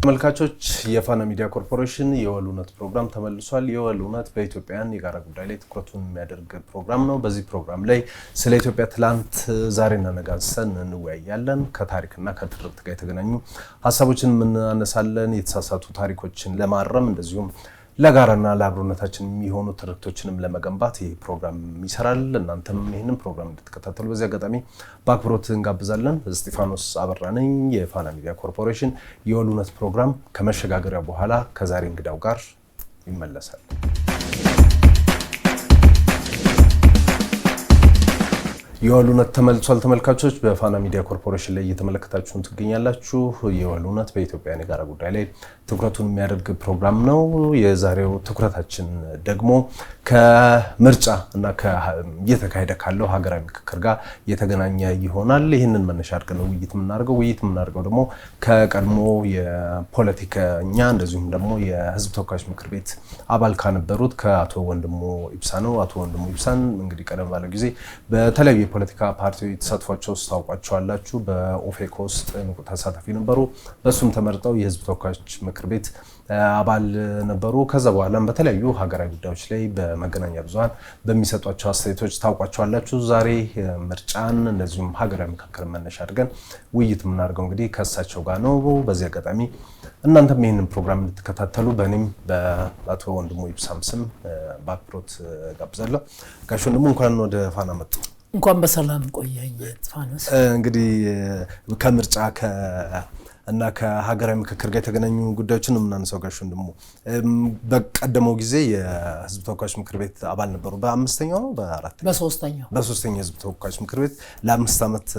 ተመልካቾች የፋና ሚዲያ ኮርፖሬሽን የወሉነት ፕሮግራም ተመልሷል። የወሉነት በኢትዮጵያን የጋራ ጉዳይ ላይ ትኩረቱን የሚያደርግ ፕሮግራም ነው። በዚህ ፕሮግራም ላይ ስለ ኢትዮጵያ ትላንት ዛሬና ነገ አንስተን እንወያያለን። ከታሪክና ከትርክት ጋር የተገናኙ ሀሳቦችን እናነሳለን። የተሳሳቱ ታሪኮችን ለማረም እንደዚሁም ለጋራና ለአብሮነታችን የሚሆኑ ትርክቶችንም ለመገንባት ይህ ፕሮግራም ይሰራል። እናንተም ይህንን ፕሮግራም እንድትከታተሉ በዚህ አጋጣሚ በአክብሮት እንጋብዛለን። እስጢፋኖስ አበራ ነኝ። የፋና ሚዲያ ኮርፖሬሽን የወሉነት ፕሮግራም ከመሸጋገሪያ በኋላ ከዛሬ እንግዳው ጋር ይመለሳል። የወሉነት ተመልሷል። ተመልካቾች በፋና ሚዲያ ኮርፖሬሽን ላይ እየተመለከታችሁን ትገኛላችሁ። የወሉነት በኢትዮጵያ የጋራ ጉዳይ ላይ ትኩረቱን የሚያደርግ ፕሮግራም ነው። የዛሬው ትኩረታችን ደግሞ ከምርጫ እና እየተካሄደ ካለው ሀገራዊ ምክክር ጋር የተገናኘ ይሆናል። ይህንን መነሻ አድርገን ነው ውይይት የምናደርገው ደግሞ ከቀድሞ የፖለቲከኛ እንደዚሁም ደግሞ የሕዝብ ተወካዮች ምክር ቤት አባል ካነበሩት ከአቶ ወንድሙ ኢብሳ ነው። አቶ ወንድሙ ኢብሳን እንግዲህ ቀደም ባለ ጊዜ በተለያዩ የፖለቲካ ፓርቲዎች ተሳትፏቸው ታውቋቸዋላችሁ። በኦፌኮ ውስጥ ተሳታፊ ነበሩ። በሱም ተመርጠው የሕዝብ ተወካዮች ምክር ቤት አባል ነበሩ። ከዛ በኋላም በተለያዩ ሀገራዊ ጉዳዮች ላይ በመገናኛ ብዙሃን በሚሰጧቸው አስተያየቶች ታውቋቸዋላችሁ። ዛሬ ምርጫን እንደዚሁም ሀገራዊ ምክክር መነሻ አድርገን ውይይት የምናደርገው እንግዲህ ከእሳቸው ጋር ነው። በዚህ አጋጣሚ እናንተም ይህንን ፕሮግራም እንድትከታተሉ በእኔም በአቶ ወንድሙ ኢብሳም ስም በአክብሮት ጋብዛለሁ። ጋሽ ወንድሙ እንኳን ወደ ፋና መጡ። እንኳን በሰላም ቆየኝ እስጢፋኖስ። እንግዲህ ከምርጫ እና ከሀገራዊ ምክክር ጋር የተገናኙ ጉዳዮችን የምናነሳው ጋሽ ወንድሙ በቀደመው ጊዜ የሕዝብ ተወካዮች ምክር ቤት አባል ነበሩ። በአምስተኛው ነው በሶስተኛው የሕዝብ ተወካዮች ምክር ቤት ለ5 ዓመት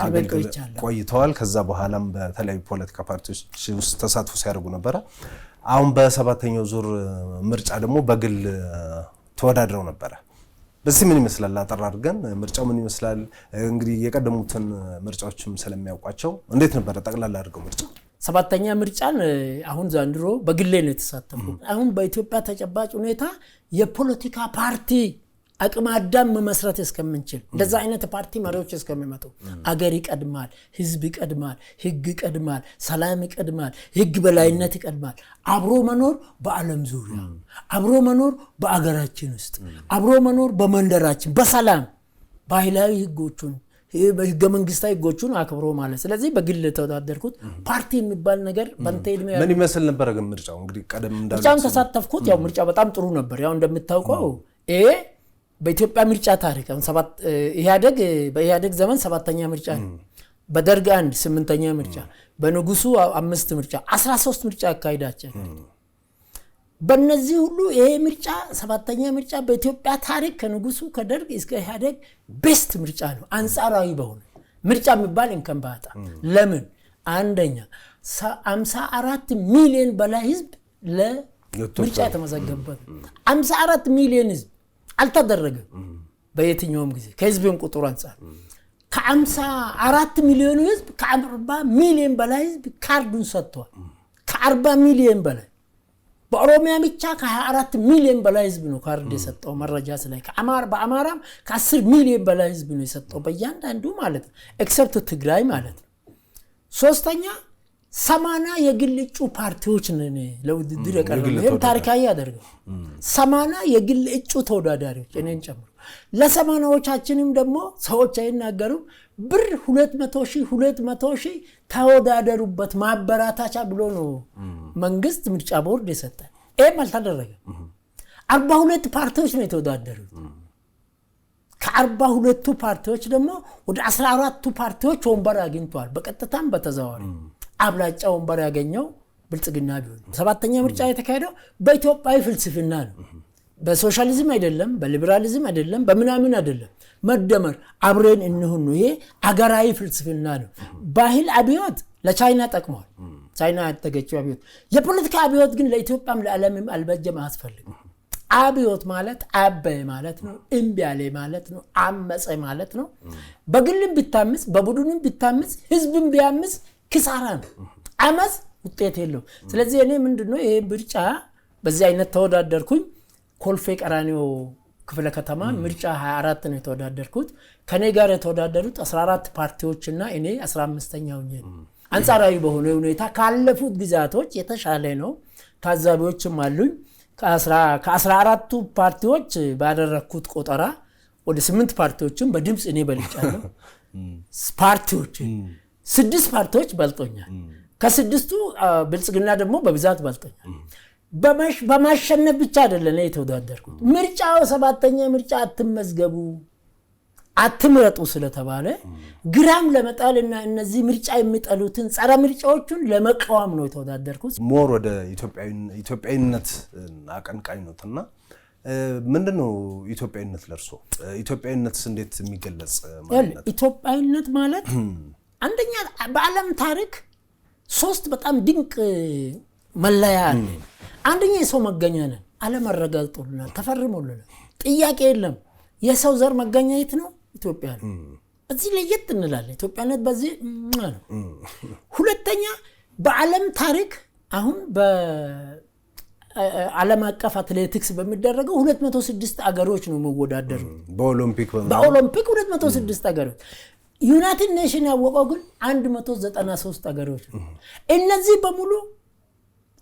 አገልግሎት ቆይተዋል። ከዛ በኋላም በተለያዩ ፖለቲካ ፓርቲዎች ውስጥ ተሳትፎ ሲያደርጉ ነበረ። አሁን በ7ኛው ዙር ምርጫ ደግሞ በግል ተወዳድረው ነበረ። በዚህ ምን ይመስላል? አጠር አድርገን ምርጫው ምን ይመስላል? እንግዲህ የቀደሙትን ምርጫዎችም ስለሚያውቋቸው እንዴት ነበረ ጠቅላላ አድርገው ምርጫ? 7ኛ ምርጫን አሁን ዘንድሮ በግሌ ነው የተሳተፉት። አሁን በኢትዮጵያ ተጨባጭ ሁኔታ የፖለቲካ ፓርቲ አቅም አዳም መመስረት እስከምንችል እንደዛ አይነት ፓርቲ መሪዎች እስከሚመጡ አገር ይቀድማል፣ ህዝብ ይቀድማል፣ ህግ ይቀድማል፣ ሰላም ይቀድማል፣ ህግ በላይነት ይቀድማል። አብሮ መኖር በዓለም ዙሪያ አብሮ መኖር በአገራችን ውስጥ አብሮ መኖር በመንደራችን በሰላም ባህላዊ ህጎቹን በህገ መንግስታዊ ህጎቹን አክብሮ ማለት። ስለዚህ በግል ተወዳደርኩት። ፓርቲ የሚባል ነገር በእንተ እድሜ ምን ይመስል ነበር ግን ምርጫው? እንግዲህ ቀደም እንዳልኩት ምርጫውን ተሳተፍኩት። ያው ምርጫ በጣም ጥሩ ነበር። ያው እንደምታውቀው በኢትዮጵያ ምርጫ ታሪክ በኢህአደግ ዘመን 7ኛ ምርጫ ነው። በደርግ 8ኛ ምርጫ፣ በንጉሱ 5 ምርጫ 13 ምርጫ አካሂዳቸው። በእነዚህ ሁሉ ይሄ ምርጫ 7ኛ ምርጫ በኢትዮጵያ ታሪክ ከንጉሱ ከደርግ እስከ ኢህአደግ ቤስት ምርጫ ነው። አንጻራዊ በሆነ ምርጫ የሚባል እንከን ባጣ። ለምን? አንደኛ 54 ሚሊዮን በላይ ህዝብ ለምርጫ የተመዘገበበት 54 ሚሊዮን ህዝብ አልተደረገም በየትኛውም ጊዜ ከህዝብም ቁጥር አንፃር። ከ54 ሚሊዮን ህዝብ ከ40 ሚሊዮን በላይ ህዝብ ካርዱን ሰጥቷል። ከ40 ሚሊዮን በላይ በኦሮሚያ ብቻ ከ24 ሚሊዮን በላይ ህዝብ ነው ካርድ የሰጠው። መረጃ ስላይ በአማራም ከ10 ሚሊዮን በላይ ህዝብ ነው የሰጠው በእያንዳንዱ ማለት ነው፣ ኤክሰፕት ትግራይ ማለት ነው። ሶስተኛ 80 የግል እጩ ፓርቲዎች ነን ለውድድር የቀረበው። ይሄም ታሪካዊ ያደርገው 80 የግል እጩ ተወዳዳሪዎች እኔን ጨምሮ። ለ80ዎቻችንም ደግሞ ሰዎች አይናገሩ ብር 200 ሺህ ተወዳደሩበት ማበራታቻ ብሎ ነው መንግስት ምርጫ ቦርድ የሰጠን። ይሄም አልተደረገም። 42 ፓርቲዎች ነው የተወዳደሩት። ከ42ቱ ፓርቲዎች ደግሞ ወደ 14ቱ ፓርቲዎች ወንበር አግኝተዋል፣ በቀጥታም በተዘዋዋሪ። አብላጫ ወንበር ያገኘው ብልጽግና ቢሆን። 7ኛ ምርጫ የተካሄደው በኢትዮጵያዊ ፍልስፍና ነው። በሶሻሊዝም አይደለም፣ በሊበራሊዝም አይደለም፣ በምናምን አይደለም። መደመር አብረን እንሁን ነው። ይሄ አገራዊ ፍልስፍና ነው። ባህል አብዮት ለቻይና ጠቅሟል። ቻይና ያደገችው አብዮት። የፖለቲካ አብዮት ግን ለኢትዮጵያም ለዓለምም አልበጀም፣ አያስፈልግም። አብዮት ማለት አበይ ማለት ነው፣ እምቢ ያለ ማለት ነው፣ አመፀ ማለት ነው። በግልም ቢታምስ በቡድንም ቢታምስ ህዝብም ቢያምስ ክሳራ ነው። አመፅ ውጤት የለው። ስለዚህ እኔ ምንድነው ይሄ ምርጫ በዚህ አይነት ተወዳደርኩኝ። ኮልፌ ቀራኒዮ ክፍለ ከተማ ምርጫ 24 ነው የተወዳደርኩት። ከኔ ጋር የተወዳደሩት 14 ፓርቲዎችና እኔ 15ኛው ነኝ። አንጻራዊ በሆነ ሁኔታ ካለፉት ግዛቶች የተሻለ ነው። ታዛቢዎችም አሉኝ። ከ14ቱ ፓርቲዎች ባደረኩት ቆጠራ ወደ 8 ፓርቲዎችን በድምጽ እኔ በልጫለሁ። ፓርቲዎች 6 ፓርቲዎች በልጦኛል። ከ6ቱ ብልጽግና ደግሞ በብዛት በልጦኛል። በማሸነፍ ብቻ አይደለም የተወዳደርኩት። ምርጫው 7ኛ ምርጫ አትመዝገቡ አትምረጡ ስለተባለ ግራም ለመጣልና እነዚህ ምርጫ የሚጠሉትን ጸረ ምርጫዎቹን ለመቃወም ነው የተወዳደርኩት። ሞር ወደ ኢትዮጵያዊነት አቀንቃኝ ነውና ምንድነው ኢትዮጵያዊነት ለርሶ? ኢትዮጵያዊነትስ እንዴት የሚገለጽ ማለት ነው? ኢትዮጵያዊነት ማለት አንደኛ በዓለም ታሪክ 3 በጣም ድንቅ መለያ አለ። አንደኛ የሰው መገኛ ነን። ዓለም አረጋግጦልናል፣ ተፈርሞልናል። ጥያቄ የለም። የሰው ዘር መገኛየት ነው ኢትዮጵያ ነው። በዚህ ለየት እንላለን። ኢትዮጵያነት በዚህ ነው። ሁለተኛ በዓለም ታሪክ አሁን በዓለም አቀፍ አትሌቲክስ በሚደረገው 206 አገሮች ነው የሚወዳደሩ። በኦሎምፒክ 206 አገሮች። ዩናይትድ ኔሽን ያወቀው ግን 193 አገሮች ነው። እነዚህ በሙሉ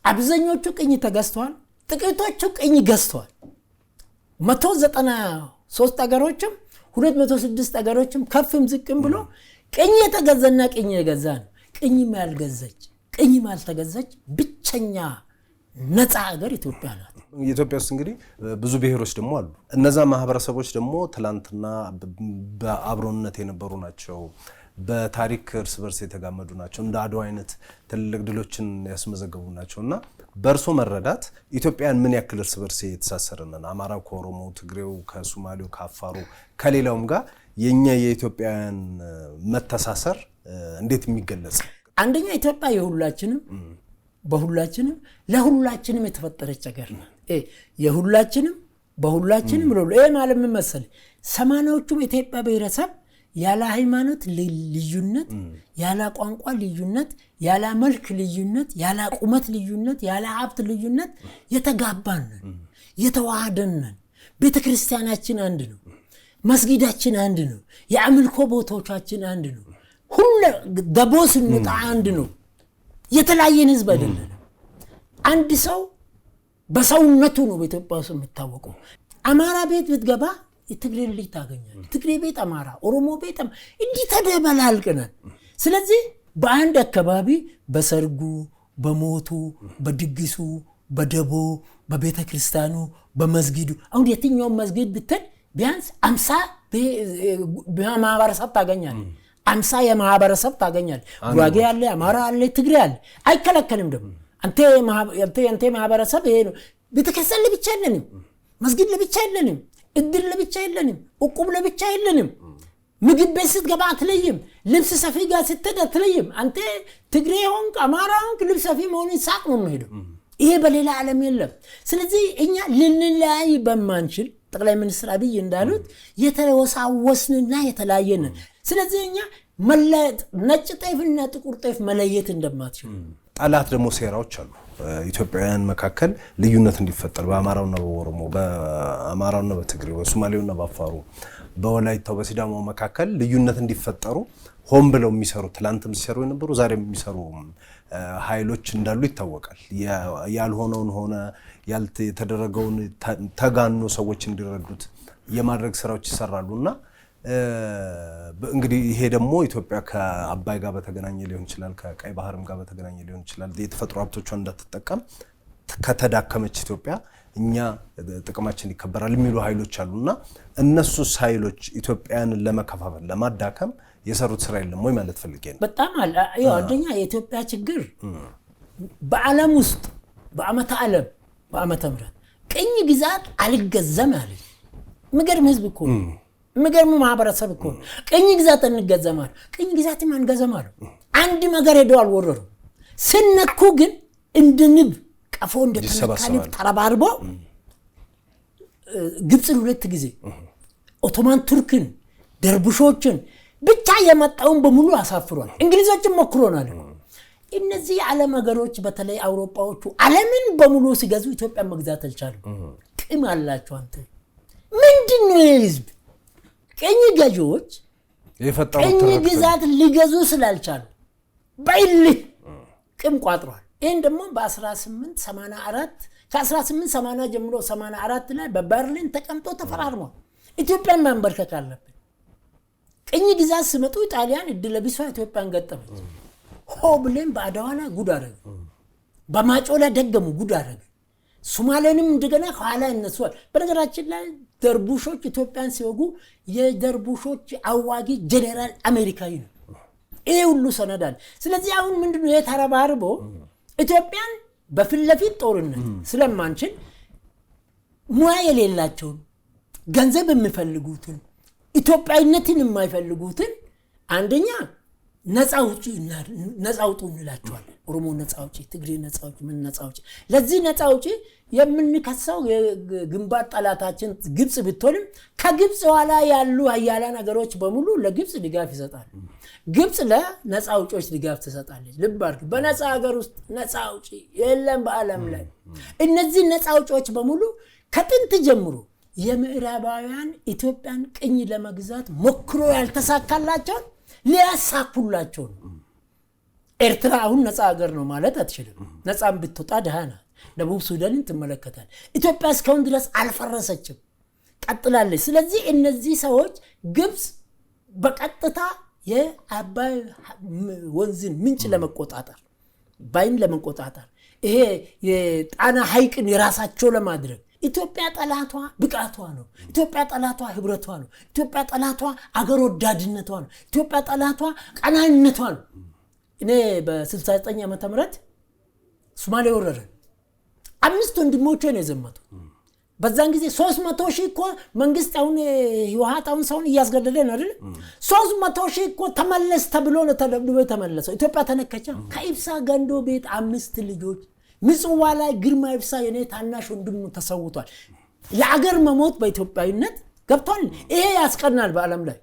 አብዛኞቹ ቅኝ ተገዝተዋል፣ ጥቂቶቹ ቅኝ ገዝተዋል። 193 አገሮችም 206 አገሮችም ከፍም ዝቅም ብሎ ቅኝ የተገዛና ቅኝ የገዛ ነው። ቅኝም ያልገዛች ቅኝም ያልተገዛች ብቸኛ ነፃ ሀገር ኢትዮጵያ ናት። ኢትዮጵያ ውስጥ እንግዲህ ብዙ ብሔሮች ደግሞ አሉ። እነዛ ማህበረሰቦች ደግሞ ትላንትና በአብሮነት የነበሩ ናቸው። በታሪክ እርስ በርስ የተጋመዱ ናቸው። እንደ አድዋ አይነት ትልቅ ድሎችን ያስመዘገቡ ናቸውና በእርሶ መረዳት ኢትዮጵያን ምን ያክል እርስ በርስ የተሳሰረነን? አማራው ከኦሮሞ፣ ትግሬው ከሶማሌው፣ ከአፋሩ ከሌላውም ጋር የኛ የኢትዮጵያውያን መተሳሰር እንዴት የሚገለጽ? አንደኛ ኢትዮጵያ የሁላችንም በሁላችንም ለሁላችንም የተፈጠረች ሀገር ናት። የሁላችንም በሁላችንም ብሎ ማለት ምን መሰለህ? 80ዎቹም ኢትዮጵያ ብሔረሰብ ያለ ሃይማኖት ልዩነት፣ ያለ ቋንቋ ልዩነት፣ ያለ መልክ ልዩነት፣ ያለ ቁመት ልዩነት፣ ያለ ሀብት ልዩነት የተጋባን ነን፣ የተዋሃደን ነን። ቤተክርስቲያናችን አንድ ነው፣ መስጊዳችን አንድ ነው፣ የአምልኮ ቦታዎቻችን አንድ ነው። ሁሉ ደቦስ እንጣ አንድ ነው። የተለያየን ህዝብ አይደለም። አንድ ሰው በሰውነቱ ነው በኢትዮጵያ ውስጥ የሚታወቀው። አማራ ቤት ብትገባ የትግሬ ልጅ ታገኛለህ። ትግሬ ቤት አማራ፣ ኦሮሞ ቤት እንዲህ ተደበላልቀናል። ስለዚህ በአንድ አካባቢ በሰርጉ፣ በሞቱ፣ በድግሱ፣ በደቦ፣ በቤተ ክርስቲያኑ፣ በመስጊዱ አሁን የትኛው መስጊድ ብትል ቢያንስ 50 ማህበረሰብ ታገኛለህ። 50 የማህበረሰብ ታገኛለህ። ጉራጌ አለ፣ አማራ አለ፣ ትግሬ አለ። አይከለከልም ደግሞ አንተ ማህበረሰብ ይሄ ነው። ቤተ ክርስቲያን ለብቻ የለንም፣ መስጊድ ለብቻ የለንም፣ እድር ለብቻ የለንም፣ እቁብ ለብቻ የለንም። ምግብ ቤት ስትገባ አትለይም፣ ልብስ ሰፊ ጋር ስትሄድ አትለይም። አንተ ትግሬ ሆንክ አማራ ሆንክ ልብስ ሰፊ መሆን ይሳቅ ነው የሚሄደው። ይሄ በሌላ ዓለም የለም። ስለዚህ እኛ ልንለያይ በማንችል ጠቅላይ ሚኒስትር አብይ እንዳሉት የተወሳወስንና የተለያየን። ስለዚህ እኛ መለየት ነጭ ጤፍና ጥቁር ጤፍ መለየት እንደማትችል ጠላት ደግሞ ሴራዎች አሉ። ኢትዮጵያውያን መካከል ልዩነት እንዲፈጠር በአማራውና በኦሮሞ፣ በአማራውና በትግሬው፣ በሶማሌውና በአፋሩ፣ በወላይታው፣ በሲዳማው መካከል ልዩነት እንዲፈጠሩ ሆን ብለው የሚሰሩ ትላንትም ሲሰሩ የነበሩ ዛሬም የሚሰሩ ኃይሎች እንዳሉ ይታወቃል። ያልሆነውን ሆነ ያልተደረገውን ተጋኖ ሰዎች እንዲረዱት የማድረግ ስራዎች ይሰራሉና እንግዲህ ይሄ ደግሞ ኢትዮጵያ ከአባይ ጋር በተገናኘ ሊሆን ይችላል፣ ከቀይ ባህርም ጋር በተገናኘ ሊሆን ይችላል። የተፈጥሮ ሀብቶቿን እንዳትጠቀም ከተዳከመች ኢትዮጵያ እኛ ጥቅማችን ይከበራል የሚሉ ኃይሎች አሉና እነሱስ ኃይሎች ኢትዮጵያን ለመከፋፈል ለማዳከም የሰሩት ስራ የለም ወይ ማለት ፈልጌ ነው። በጣም አለ። አንደኛ የኢትዮጵያ ችግር በዓለም ውስጥ በዓመተ ዓለም በዓመተ ምህረት ቅኝ ግዛት አልገዛም አለ። ምገርም ህዝብ እኮ ምገርም ማህበረሰብ እኮ ቅኝ ግዛት እንገዛማል። ቅኝ ግዛት ማን ገዛማል? አንድ ነገር ሄደው አልወረሩ። ስነኩ ግን እንደ ንብ ቀፎ እንደተነካን ተረባርቦ ግብፅን 2 ጊዜ ኦቶማን ቱርክን ደርቡሾችን ብቻ የመጣውን በሙሉ አሳፍሯል። እንግሊዞችን ሞክሮናል። እነዚህ ዓለም ሀገሮች በተለይ አውሮፓዎቹ ዓለምን በሙሉ ሲገዙ ኢትዮጵያ መግዛት አልቻሉም። ቅም አላቸው። አንተ ምንድነው ህዝብ ቅኝ ገዢዎች ቅኝ ግዛት ሊገዙ ስላልቻሉ በእልህ ቅም ቋጥሯል። ይሄን ደግሞ በ1884 ከ1880 ጀምሮ 84 ላይ በበርሊን ተቀምጦ ተፈራርሟል። ኢትዮጵያን ማንበርከክ አለብን። ቅኝ ግዛት ሲመጡ ጣሊያን እድለቢሷ ኢትዮጵያን ገጠመች። ሆ ብለን በአድዋ ላይ ጉድ አደረገ፣ በማጮ ላይ ደገሙ ጉድ አደረገ። ሶማሌንም እንደገና ከኋላ እነሱዋል። በነገራችን ላይ ደርቡሾች ኢትዮጵያን ሲወጉ የደርቡሾች አዋጊ ጄኔራል አሜሪካዊ ነው። ይሄ ሁሉ ሰነዳል። ስለዚህ አሁን ምንድነው የተረባርቦ ኢትዮጵያን በፊት ለፊት ጦርነት ስለማንችል ሙያ የሌላቸውን ገንዘብ የሚፈልጉትን ኢትዮጵያዊነትን የማይፈልጉትን አንደኛ ነፃ አውጡ እንላቸዋለን። ኦሮሞ ነፃ አውጪ፣ ትግሬ ነፃ አውጪ፣ ምን ነፃ አውጪ። ለዚህ ነፃ አውጪ የምንከሰው የግንባር ጠላታችን ግብጽ ብትሆንም ከግብጽ ኋላ ያሉ ሀያላን ሀገሮች በሙሉ ለግብጽ ድጋፍ ይሰጣሉ። ግብጽ ለነፃ አውጪዎች ድጋፍ ትሰጣለች። ልብ አድርግ፣ በነፃ ሀገር ውስጥ ነፃ አውጪ የለም በዓለም ላይ። እነዚህ ነፃ አውጪዎች በሙሉ ከጥንት ጀምሮ የምዕራባውያን ኢትዮጵያን ቅኝ ለመግዛት ሞክሮ ያልተሳካላቸው ሊያሳኩላቸው ነው። ኤርትራ አሁን ነፃ ሀገር ነው ማለት አትችልም። ነፃም ብትወጣ ደሃ ናት። ደቡብ ሱዳንን ትመለከታል። ኢትዮጵያ እስካሁን ድረስ አልፈረሰችም፣ ቀጥላለች። ስለዚህ እነዚህ ሰዎች ግብጽ በቀጥታ የአባይ ወንዝን ምንጭ ለመቆጣጠር ባይን ለመቆጣጠር ይሄ የጣና ሐይቅን የራሳቸው ለማድረግ ኢትዮጵያ ጠላቷ ብቃቷ ነው። ኢትዮጵያ ጠላቷ ህብረቷ ነው። ኢትዮጵያ ጠላቷ አገር ወዳድነቷ ነው። ኢትዮጵያ ጠላቷ ቀናነቷ ነው። እኔ በ69 ዓመተ ምህረት ሶማሌ ወረረ 5 ወንድሞቼ ነው የዘመቱ። በዛን ጊዜ 300 ሺህ እኮ መንግስት አሁን ህወሓት አሁን ሰውን እያስገደደ ነው አይደል? 300 ሺህ እኮ ተመለስ ተብሎ ነው ተደብድቦ ተመለሰው። ኢትዮጵያ ተነከቻ። ከኢብሳ ገንዶ ቤት 5 ልጆች ምጽዋ ላይ ግርማ ኢብሳ የኔ ታናሽ ወንድሙ ተሰውቷል። ለአገር መሞት በኢትዮጵያዊነት ገብቷል። ይሄ ያስቀናል። በአለም ላይ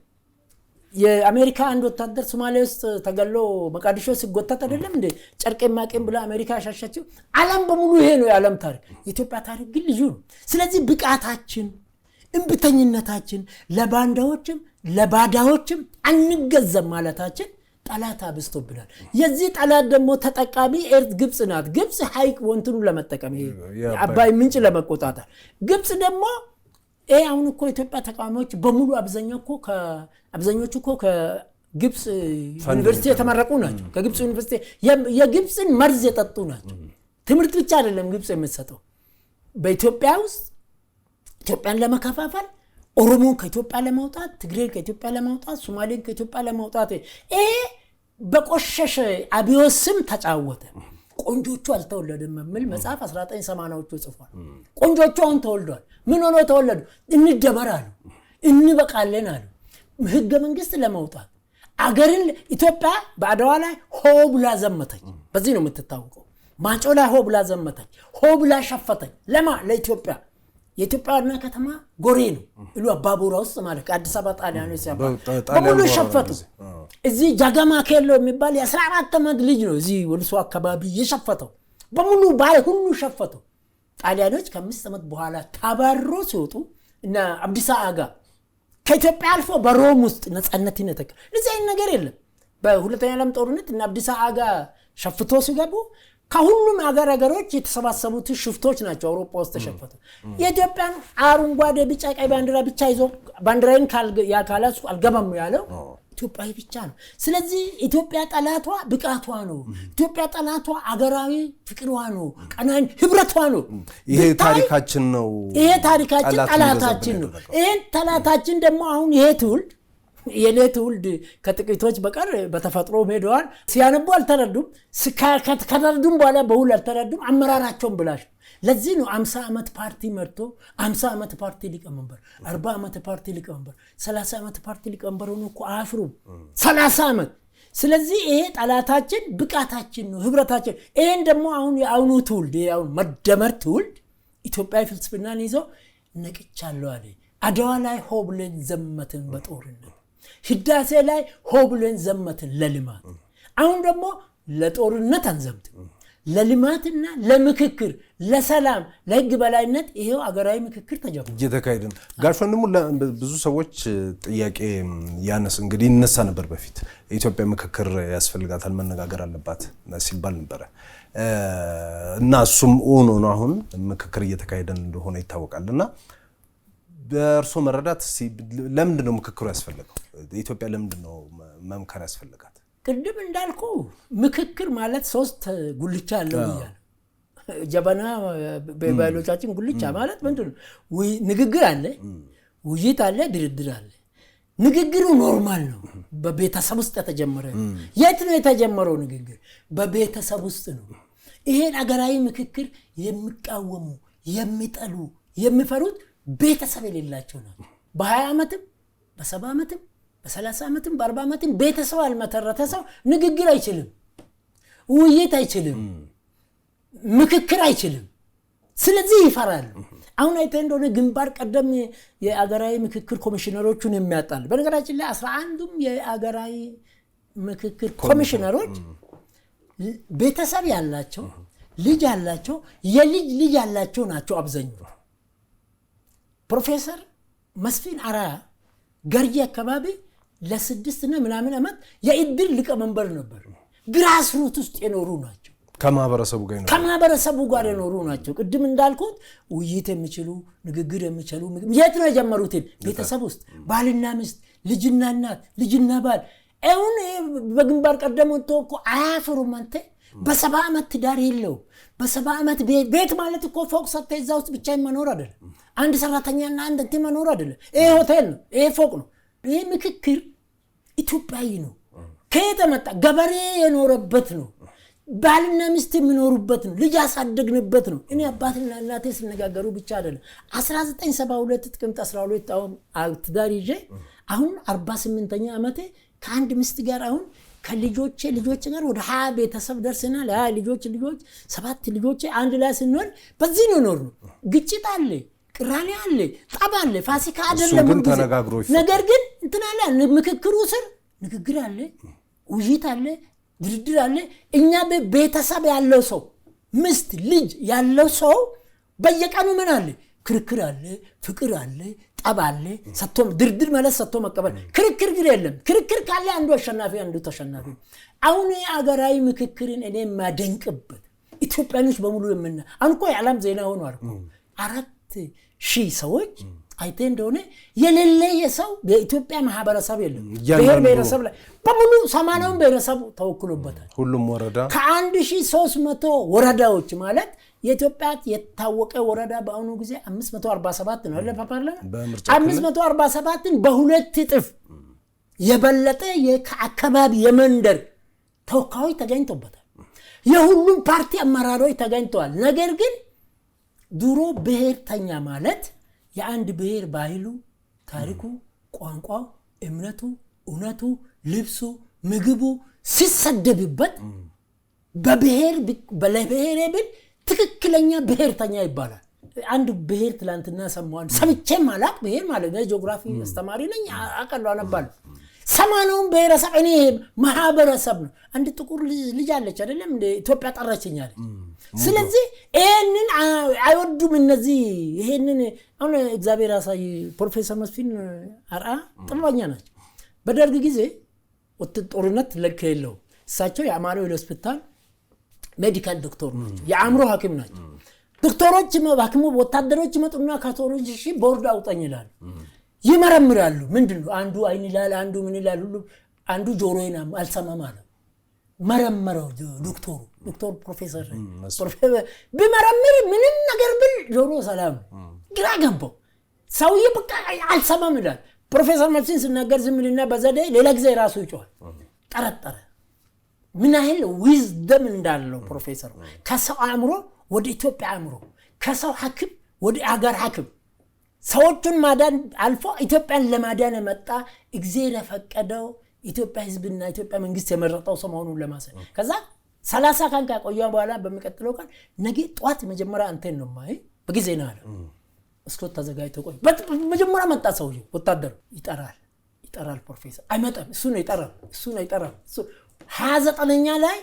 የአሜሪካ አንድ ወታደር ሶማሌ ውስጥ ተገሎ መቃዲሾ ሲጎተት አይደለም እንዴ ጨርቄ ማቄም ብላ አሜሪካ ያሻሻችው። ዓለም በሙሉ ይሄ ነው የዓለም ታሪክ። የኢትዮጵያ ታሪክ ግን ልዩ ነው። ስለዚህ ብቃታችን፣ እንብተኝነታችን ለባንዳዎችም ለባዳዎችም አንገዘም ማለታችን ጠላት አብስቶብናል። የዚህ ጠላት ደግሞ ተጠቃሚ ግብጽ ናት። ግብጽ ሐይቅ ወንትኑ ለመጠቀም አባይ ምንጭ ለመቆጣጠር ግብጽ ደግሞ አሁን እኮ ኢትዮጵያ ተቃዋሚዎች በሙሉ አብዛኞቹ እኮ ከግብጽ ዩኒቨርሲቲ የተመረቁ ናቸው። ከግብጽ ዩኒቨርሲቲ የግብጽን መርዝ የጠጡ ናቸው። ትምህርት ብቻ አይደለም ግብጽ የምትሰጠው። በኢትዮጵያ ውስጥ ኢትዮጵያን ለመከፋፈል ኦሮሞን ከኢትዮጵያ ለማውጣት፣ ትግሬን ከኢትዮጵያ ለማውጣት፣ ሶማሌን ከኢትዮጵያ ለማውጣት በቆሸሸ አብዮት ስም ተጫወተ። ቆንጆቹ አልተወለደም የሚል መጽሐፍ 1980ዎቹ ጽፏል። ቆንጆቹ አሁን ተወልደዋል። ምን ሆኖ ተወለዱ? እንደመር አሉ፣ እንበቃለን አሉ። ህገ መንግስት ለማውጣት አገርን ኢትዮጵያ በአድዋ ላይ ሆ ብላ ዘመተች። በዚህ ነው የምትታወቀው። ማጮ ላይ ሆ ብላ ዘመተች፣ ሆ ብላ ሸፈተች። ለኢትዮጵያ የኢትዮጵያ ዋና ከተማ ጎሬ ነው እሉ አባቡራ ውስጥ ማለት አዲስ አበባ ጣሊያኖች ሲያባሉ በሙሉ ሸፈቱ። እዚህ ጃጋማ ኬሎ የሚባል የ14 ዓመት ልጅ ነው እዚህ ወልሶ አካባቢ የሸፈተው በሙሉ ባይ ሁሉ ሸፈቱ። ጣሊያኖች ከ5 ዓመት በኋላ ታባሮ ሲወጡ እና አብዲሳ አጋ ከኢትዮጵያ አልፎ በሮም ውስጥ ነፃነትን ተከ ለዚህ ነገር የለም። በሁለተኛ ዓለም ጦርነት እና አብዲሳ አጋ ሸፍቶ ሲገቡ ከሁሉም ሀገሮች የተሰባሰቡት ሽፍቶች ናቸው አውሮፓ ውስጥ ተሸፈቱ። የኢትዮጵያን አረንጓዴ ቢጫ ቀይ ባንዲራ ብቻ ይዞ ባንዲራን ያካላሱ አልገባም ያለው ኢትዮጵያዊ ብቻ ነው። ስለዚህ ኢትዮጵያ ጠላቷ ብቃቷ ነው። ኢትዮጵያ ጠላቷ አገራዊ ፍቅሯ ነው፣ ቀናን ህብረቷ ነው። ይሄ ታሪካችን ነው። ይሄ ታሪካችን ጠላታችን ነው። ይሄን ጠላታችን ደግሞ አሁን ይሄ ትውልድ የሌትውልድ ከጥቂቶች በቀር በተፈጥሮ ሄደዋል። ሲያነቡ አልተረዱም። ከተረዱም በኋላ በሁሉ አልተረዱም። አመራራቸውን ብላሽ። ለዚህ ነው 50 ዓመት ፓርቲ መርቶ 50 ዓመት ፓርቲ ሊቀመንበር፣ 40 ዓመት ፓርቲ ሊቀመንበር፣ 30 ዓመት ፓርቲ ሊቀመንበር ሆኖ እኮ አያፍሩም። 30 ዓመት። ስለዚህ ይሄ ጠላታችን ብቃታችን ነው፣ ህብረታችን። ይሄን ደግሞ አሁን የአሁኑ ትውልድ አሁን መደመር ትውልድ ኢትዮጵያዊ ፍልስፍናን ይዞ ነቅቻለሁ አለ። አድዋ ላይ ሆ ብለን ዘመትን በጦርነት ህዳሴ ላይ ሆ ብለን ዘመትን ለልማት። አሁን ደግሞ ለጦርነት አንዘምትም። ለልማትና ለምክክር ለሰላም ለህግ በላይነት ይሄው አገራዊ ምክክር ተጀምሯል እየተካሄደ ነው። ጋሽ ወንድሙ ብዙ ሰዎች ጥያቄ ያነስ እንግዲህ ይነሳ ነበር በፊት ኢትዮጵያ ምክክር ያስፈልጋታል መነጋገር አለባት ሲባል ነበር እና እሱም ሆኖ ነው አሁን ምክክር እየተካሄደ እንደሆነ ይታወቃልና በእርሶ መረዳት ለምንድን ነው ምክክሩ ያስፈልገው? ኢትዮጵያ ለምንድን ነው መምከር ያስፈልጋት? ቅድም እንዳልኩ ምክክር ማለት 3 ጉልቻ አለው ይላል ጀበና በባዮሎጂያችን ጉልቻ ማለት ምንድነው? ንግግር አለ፣ ውይይት አለ፣ ድርድር አለ። ንግግሩ ኖርማል ነው፣ በቤተሰብ ውስጥ የተጀመረ ነው። የት ነው የተጀመረው ንግግር? በቤተሰብ ውስጥ ነው። ይሄን አገራዊ ምክክር የሚቃወሙ የሚጠሉ የሚፈሩት ቤተሰብ የሌላቸው ናቸው። በ20 ዓመትም በ70 ዓመትም በ30 ዓመትም በ40 ዓመትም ቤተሰብ አልመሰረተ ሰው ንግግር አይችልም፣ ውይይት አይችልም፣ ምክክር አይችልም። ስለዚህ ይፈራሉ። አሁን አይተህ እንደሆነ ግንባር ቀደም የአገራዊ ምክክር ኮሚሽነሮቹን የሚያጣል በነገራችን ላይ 11ዱም የአገራዊ ምክክር ኮሚሽነሮች ቤተሰብ ያላቸው ልጅ ያላቸው የልጅ ልጅ ያላቸው ናቸው አብዛኛው። ፕሮፌሰር መስፍን አርአያ ገርጂ አካባቢ ለ6 እና ምናምን ዓመት የኢድር ሊቀመንበር ነበር። ግራስሩት ውስጥ የኖሩ ናቸው። ከማህበረሰቡ ጋር የኖሩ ናቸው። ቅድም እንዳልኩት ውይይት የሚችሉ ንግግር የሚችሉ የት ነው የጀመሩት? ቤተሰብ ውስጥ ባልና ሚስት፣ ልጅና እናት፣ ልጅና ባል። አሁን በግንባር ቀደም ወጥቶ እኮ አያፍሩም። አንተ በ70 ዓመት ትዳር የለው በ70 ዓመት ቤት ማለት እኮ ፎቅ ሰጥተህ እዛ ውስጥ ብቻ መኖር አይደለም። አንድ ሰራተኛና አንድ እንትን መኖር አይደለም። ይሄ ሆቴል ነው፣ ይሄ ፎቅ ነው። ይሄ ምክክር ኢትዮጵያዊ ነው። ከየት መጣ? ገበሬ የኖረበት ነው። ባልና ሚስት የሚኖሩበት ነው። ልጅ ያሳደግንበት ነው። እኔ አባትና እናቴ ሲነጋገሩ ብቻ አይደለም 1972 ጥቅምት 12 አሁን ትዳር ይዤ አሁን 48ኛ ዓመቴ ከአንድ ሚስት ጋር አሁን ከልጆቼ ጋር ወደ 20 ቤተሰብ ደርሰናል። 20 ልጆች 7 ልጆች አንድ ላይ ስንሆን በዚህ ነው ኖር ነው። ግጭት አለ፣ ቅራኔ አለ፣ ጠብ አለ፣ ፋሲካ አይደለም። ነገር ግን እንትና አለ ምክክሩ ስር ንግግር አለ፣ ውይይት አለ፣ ድርድር አለ። እኛ ቤተሰብ ያለው ሰው ሚስት ልጅ ያለው ሰው በየቀኑ ምን አለ? ክርክር አለ፣ ፍቅር አለ፣ ጠብ አለ። ድርድር ማለት ሰጥቶ መቀበል። ክርክር ግን የለም። ክርክር ካለ አንዱ አሸናፊ አንዱ ተሸናፊ። አሁን የአገራዊ ምክክርን እኔ ማደንቅበት ኢትዮጵያኖች በሙሉ አሁን እኮ የዓለም ዜና ሆኗል። 4,000 ሰዎች አይተ እንደሆነ የሌለ የሰው በኢትዮጵያ ማህበረሰብ የለም። ብሔረሰብ ላይ በሙሉ 80ውን ብሔረሰብ ተወክሎበታል። ሁሉም ወረዳ ከ1300 ወረዳዎች ማለት የኢትዮጵያ የታወቀ ወረዳ በአሁኑ ጊዜ 547 ነው። ለፓርላማ 547ን በሁለት እጥፍ የበለጠ የአካባቢ የመንደር ተወካዮች ተገኝተውበታል። የሁሉም ፓርቲ አመራሮች ተገኝተዋል። ነገር ግን ድሮ ብሔርተኛ ማለት የአንድ ብሔር ባህሉ፣ ታሪኩ፣ ቋንቋው፣ እምነቱ፣ እውነቱ፣ ልብሱ፣ ምግቡ ሲሰደብበት በብሔር በለብሔር ብል ትክክለኛ ብሔርተኛ ይባላል። አንድ ብሔር ትላንትና ሰማን ሰምቼም አላቅ ብሔር ማለት ነው። ጂኦግራፊ አስተማሪ ነኝ አቀለው አነባለሁ። 80ውን ብሔረሰብ እኔ ማህበረሰብ ነው። አንድ ጥቁር ልጅ አለች አይደለም እንደ ኢትዮጵያ ጠራችኝ አለች። ስለዚህ ይሄንን አይወዱም እነዚህ። ይሄንን አሁን እግዚአብሔር ያሳይ ፕሮፌሰር መስፍን አርአያ ጥበበኛ ናቸው። በደርግ ጊዜ ጦርነት ለክ የለው እሳቸው የአማኑኤል ሆስፒታል ሜዲካል ዶክተር ናቸው፣ የአእምሮ ሐኪም ናቸው። ዶክተሮች ሐኪሙ ወታደሮች መጡና ካቶሎጂ ቦርድ አውጣኝ ይላሉ፣ ይመረምራሉ። ምንድነው? አንዱ አይን ይላል፣ አንዱ ምን ይላል፣ ሁሉ አንዱ ጆሮዬን አልሰማም አለ። መረመረው ዶክተር ፕሮፌሰር ቢመረምር ምንም ነገር ብል ጆሮ ሰላም ግራ ገባው። ሰውዬ በቃ አልሰማም ይላል። ፕሮፌሰር መስፍን ሲናገር ዝም ይልና በዘዴ ሌላ ጊዜ ራሱ ይጮሃል። ጠረጠረ ምን ያህል ዊዝደም እንዳለው ፕሮፌሰር። ከሰው አእምሮ ወደ ኢትዮጵያ አእምሮ፣ ከሰው ሐኪም ወደ አገር ሐኪም፣ ሰዎችን ማዳን አልፎ ኢትዮጵያን ለማዳን የመጣ እግዚአብሔር የፈቀደው ኢትዮጵያ ህዝብና ኢትዮጵያ መንግስት የመረጠው ሰው መሆኑን ለማሳየት ከዛ 30 ቀን ከቆየ በኋላ በሚቀጥለው ቀን ነገ ጧት መጀመሪያ አንተን ነው ማይ በጊዜ ነው አለ። እስኮት ተዘጋጅቶ ቆይ መጀመሪያ መጣ ሰውዬ ወታደር ይጠራል ፕሮፌሰር አይመጣም። እሱ ነው ይጠራል። 29ኛ ላይ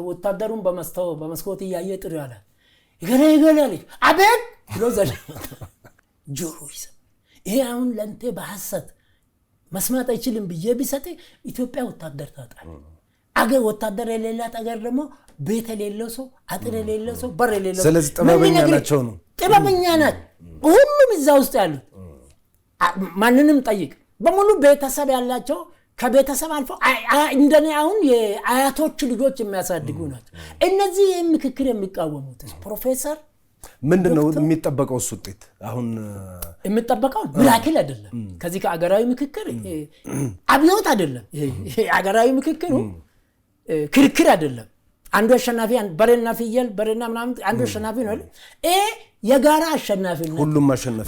ወታደሩን በመስኮት እያየ ጥሪ አለ ይገለገላል አቤት ብሎ ዘለ ጆሮ ይሰማ ይሄ አሁን ለንተ በሐሰት መስማት አይችልም ብዬ ቢሰጥ ኢትዮጵያ ወታደር ታጣል አገር ወታደር የሌላት አገር ደግሞ ቤት የሌለው ሰው አጥር የሌለው ሰው በር የሌለው ስለዚህ ጥበበኛ ናቸው ነው ጥበበኛ ናት ሁሉም እዛ ውስጥ ያሉት ማንንም ጠይቅ በሙሉ ቤተሰብ ያላቸው ከቤተሰብ አልፎ እንደኔ አሁን የአያቶች ልጆች የሚያሳድጉ ናቸው እነዚህ ምክክር የሚቃወሙት ፕሮፌሰር ምንድነው የሚጠበቀው ውጤት አሁን የሚጠበቀው ሚራክል አይደለም ከዚህ ከአገራዊ ምክክር አብዮት አይደለም ይሄ አገራዊ ምክክሩ ክርክር አይደለም አንዱ አሸናፊ በረና ፍየል በረና ምናምን አንዱ አሸናፊ ነው የጋራ አሸናፊነት ሁሉም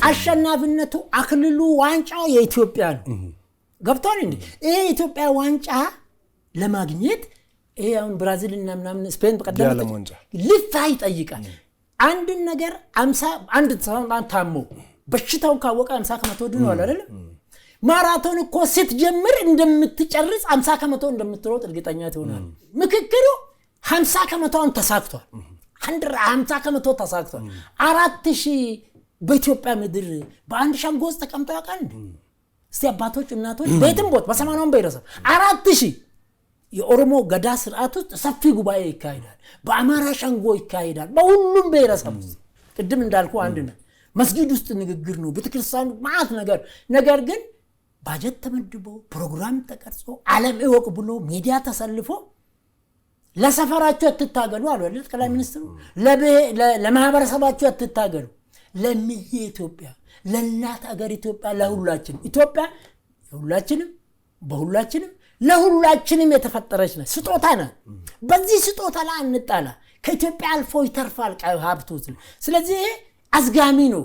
አሸናፊነቱ አክልሉ ዋንጫው የኢትዮጵያ ነው ገብቷል እንዴ ይሄ ኢትዮጵያ ዋንጫ ለማግኘት ይሄ አሁን ብራዚል እና ምናምን ስፔን በቀደም ልፋይ ይጠይቃል አንድ ነገር 50 አንድ ሰማን ታሞ በሽታው ካወቀ 50 ከመቶ ድኗል አይደል ማራቶን እኮ ስትጀምር እንደምትጨርስ 50 ከመቶ እንደምትሮጥ እርግጠኛ ትሆናለህ ምክክሩ 50 ከመቶን ተሳክቷል 50 ከመቶ ተሳክቷል 4000 በኢትዮጵያ ምድር በአንድ ሸንጎ ውስጥ ተቀምጠው ያውቃል እንዴ እስቲ አባቶች እናቶች ቤትም ቦት በሰማናውን በይረሰብ 4000 የኦሮሞ ገዳ ስርዓት ውስጥ ሰፊ ጉባኤ ይካሄዳል በአማራ ሸንጎ ይካሄዳል በሁሉም በይረሰብ ቅድም እንዳልኩ አንድ ነው መስጊድ ውስጥ ንግግር ነው ቤተክርስቲያን ማአት ነገር ግን ባጀት ተመድቦ ፕሮግራም ተቀርጾ ዓለም ይወቅ ብሎ ሚዲያ ተሰልፎ ለሰፈራቸው አትታገሉ አለ ጠቅላይ ሚኒስትሩ ለማህበረሰባቸው አትታገሉ ለምዬ ኢትዮጵያ ለናት አገር ኢትዮጵያ ለሁላችን ኢትዮጵያ ሁላችንም በሁላችንም ለሁላችንም የተፈጠረች ነው ስጦታ ነው በዚህ ስጦታ ላይ እንጣላ ከኢትዮጵያ አልፎ ይተርፋል ሀብቱ ስለዚህ አዝጋሚ ነው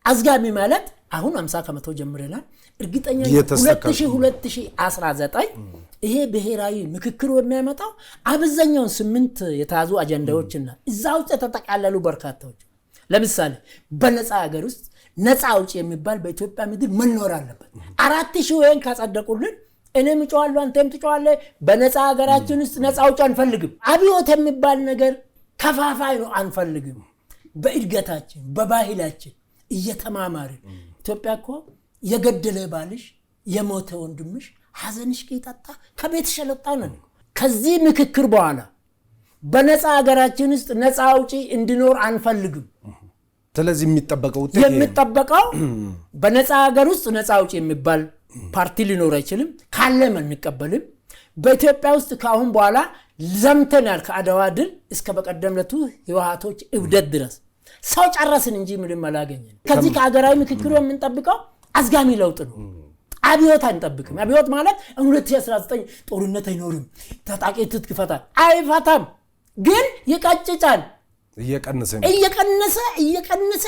አዝጋሚ ማለት አሁን 50 ከመቶ ጀምረናል እርግጠኛ 2019 ይሄ ብሔራዊ ምክክሩ የሚያመጣው አብዛኛው 8 የተያዙ አጀንዳዎችና እዛው ተጠቃለሉ በርካታዎች ለምሳሌ በነፃ ሀገር ውስጥ ነፃ አውጪ የሚባል በኢትዮጵያ ምድር መኖር አለበት 4000 ወይን ካጸደቁልን እኔም ጫዋለሁ አንተም ትጫዋለህ በነፃ ሀገራችን ውስጥ ነፃ አውጪ አንፈልግም አብዮት የሚባል ነገር ከፋፋይ ነው አንፈልግም በእድገታችን በባህላችን እየተማማርን ኢትዮጵያ እኮ የገደለ ባልሽ የሞተ ወንድምሽ ሐዘንሽ ከይጣጣ ከቤት ሸለጣ ነው ከዚህ ምክክር በኋላ በነፃ ሀገራችን ውስጥ ነፃ አውጪ እንዲኖር አንፈልግም ስለዚህ የሚጠበቀው በነፃ ሀገር ውስጥ ነፃ አውጪ የሚባል ፓርቲ ሊኖር አይችልም ካለም እንቀበልም በኢትዮጵያ ውስጥ ካሁን በኋላ ዘምተናል ከአድዋ ድል እስከ በቀደምለቱ ህወሓቶች እብደት ድረስ ሰው ጨረስን እንጂ ምንም አላገኘን ከዚህ ከሀገራዊ ምክክሩ የምንጠብቀው አዝጋሚ ለውጥ ነው አብዮት አንጠብቅም አብዮት ማለት 2019 ጦርነት አይኖርም ታጣቂ ትጥቅ ይፈታል አይፈታም ግን ይቀጭጫል እየቀነሰ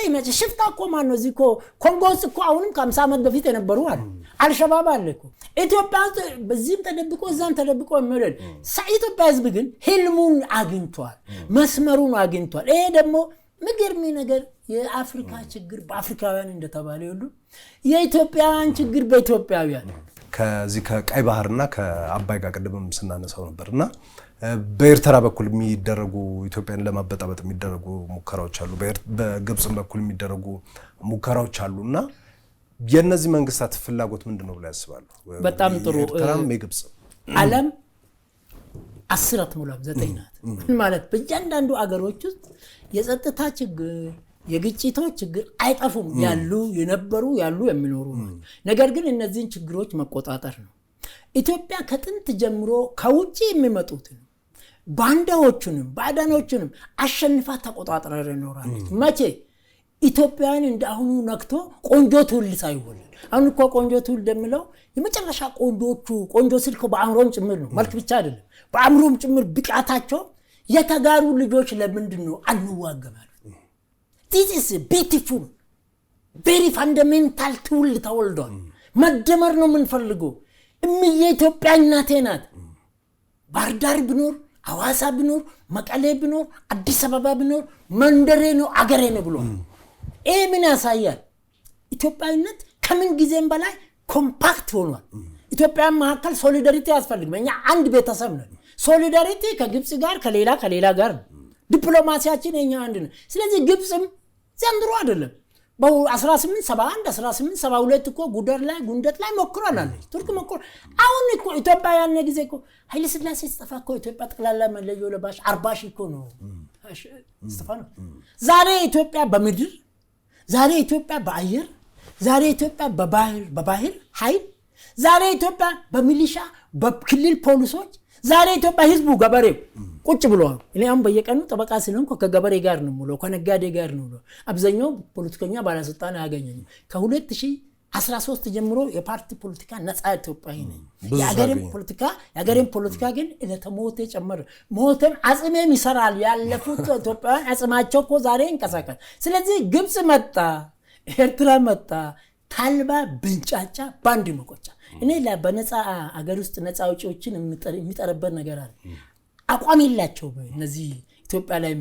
ይመጭ ሽፍታ እኮ ማን ነው እዚኮ ኮንጎ ውስጥ እኮ አሁንም ከ50 ዓመት በፊት የነበሩ አሉ አልሸባብ አለ እኮ ኢትዮጵያ በዚህም ተደብቆ እዛም ተደብቆ የሚወደድ ኢትዮጵያ ህዝብ ግን ህልሙን አግኝቷል መስመሩን አግኝቷል ይሄ ደግሞ ምገርሚ ነገር የአፍሪካ ችግር በአፍሪካውያን እንደተባለ ሁሉ የኢትዮጵያውያን ችግር በኢትዮጵያውያን ከዚህ ከቀይ ባህርና ከአባይ ጋር ቀደም ስናነሳው ነበርና በኤርትራ በኩል የሚደረጉ ኢትዮጵያን ለማበጣበጥ የሚደረጉ ሙከራዎች አሉ በግብጽ በኩል የሚደረጉ ሙከራዎች አሉና የነዚህ መንግስታት ፍላጎት ምንድነው ብለው ያስባሉ በጣም ጥሩ ኤርትራም የግብጽ ዓለም 10 አትሞላም 9 ናት ማለት በእያንዳንዱ አገሮች ውስጥ የጸጥታ ችግር የግጭቶች ችግር አይጠፉም ያሉ የነበሩ ያሉ የሚኖሩ ነገር ግን እነዚህን ችግሮች መቆጣጠር ነው ኢትዮጵያ ከጥንት ጀምሮ ከውጪ የሚመጡት ባንዳዎቹንም ባዳኖቹንም አሸንፋ ተቆጣጥራ ይኖራለች መቼ ኢትዮጵያን እንደአሁኑ ነክቶ ቆንጆ ትውልድ ሳይወለድ አሁን እኮ ቆንጆ ትውልድ የሚለው የመጨረሻ ቆንጆ ስልኮ በአእምሮም ጭምር ነው መልክ ብቻ አይደለም በአእምሮም ጭምር ብቃታቸው የተጋሩ ልጆች ለምንድን ነው አንዋገማሉ this is beautiful very fundamental ትውልድ ተወልዷል መደመር ነው የምንፈልገው የኢትዮጵያ እናቴ ናት ባህርዳር ቢኖር ሐዋሳ ቢኖር መቀሌ ቢኖር አዲስ አበባ ቢኖር መንደሬ ነው አገሬ ነው ብሎ ምን ያሳያል ኢትዮጵያዊነት ከምን ጊዜም በላይ ኮምፓክት ሆኗል ኢትዮጵያ መካከል ሶሊዳሪቲ ያስፈልጋል እኛ አንድ ቤተሰብ ነን ሶሊዳሪቲ ከግብጽ ጋር ከሌላ ጋር ዲፕሎማሲያችን እኛ አንድ ነው ስለዚህ ግብጽም ዘንድሮ አይደለም በ1871 1872 እኮ ጉንደት ላይ ሞክራለች ቱርክ ሞክራ አሁን እኮ ኢትዮጵያ ያነ ጊዜ እኮ ኃይለ ሥላሴ ሲጠፋ እኮ ኢትዮጵያ ጠቅላላ መለዮ ለባሽ 40 ሺህ እኮ ነው ስቴፋኖ ዛሬ ኢትዮጵያ በምድር ዛሬ ኢትዮጵያ በአየር ዛሬ ኢትዮጵያ በባህር ኃይል ዛሬ ኢትዮጵያ በሚሊሻ በክልል ፖሊሶች ዛሬ ኢትዮጵያ ህዝቡ ገበሬው ቁጭ ብሏል እኔ አሁን በየቀኑ ጠበቃ ስለሆንኩ ከገበሬ ጋር ነው ሙሉ ከነጋዴ ጋር ነው አብዛኛው ፖለቲከኛ ባለስልጣን ያገኘኝ ከ2013 ጀምሮ የፓርቲ ፖለቲካ ነፃ ኢትዮጵያዊ ነኝ የሀገሬን ፖለቲካ ግን ለተሞተ ጨመረ ሞተን አጽሜም ይሰራል ያለፉት ኢትዮጵያውያን አጽማቸው እኮ ዛሬ እንቀሳቀስ ስለዚህ ግብጽ መጣ ኤርትራ መጣ ታልባ ብንጫጫ ባንድ መቆጫ እኔ በነፃ አገር ውስጥ ነፃ አውጪዎችን የሚጠረበት ነገር አለ አቋም የላቸው እነዚህ ኢትዮጵያ ላይ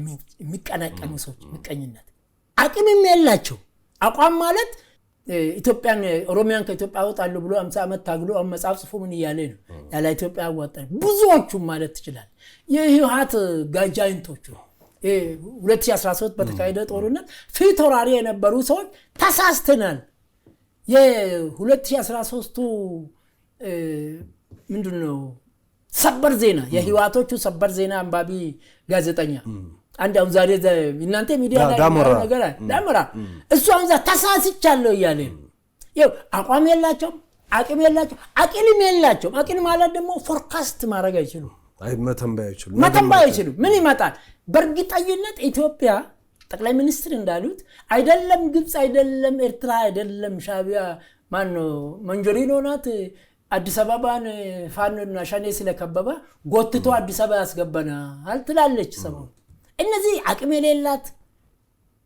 የሚቀናቀኑ ሰዎች ምቀኝነት አቅምም የላቸው አቋም ማለት ኢትዮጵያን ኦሮሚያን ከኢትዮጵያ አወጣለሁ ብሎ 50 ዓመት ታግሎ መጻፍ ጽፎ ምን ይያለ ነው ያለ ኢትዮጵያ አወጣኝ ብዙዎቹ ማለት ይችላል የህወሓት ጋጃይንቶቹ 2013 በተካሄደ ጦርነት ፊቶራሪ የነበሩ ሰዎች ተሳስተናል የ2013 ምንድነው ሰበር ዜና የህዋቶቹ ሰበር ዜና አንባቢ ጋዜጠኛ አንድ አሁን ዛሬ እናንተ ሚዲያ ላይ ነገር ዳመራ እሱ አሁን ተሳስቻለሁ እያለ ይው አቋም የላቸው አቅም የላቸው አቅልም የላቸው አቅል ማለት ደግሞ ፎርካስት ማድረግ አይችሉ መተንበይ አይችሉ ምን ይመጣል በርግጠኝነት ኢትዮጵያ ጠቅላይ ሚኒስትር እንዳሉት አይደለም ግብጽ አይደለም ኤርትራ አይደለም ሻቢያ ማን መንጆሪኖ ናት አዲስ አበባን ፋኖና ሻኔ ስለከበበ ጎትቶ አዲስ አበባ ያስገባና አልትላለች ሰሞን እነዚህ አቅም የሌላት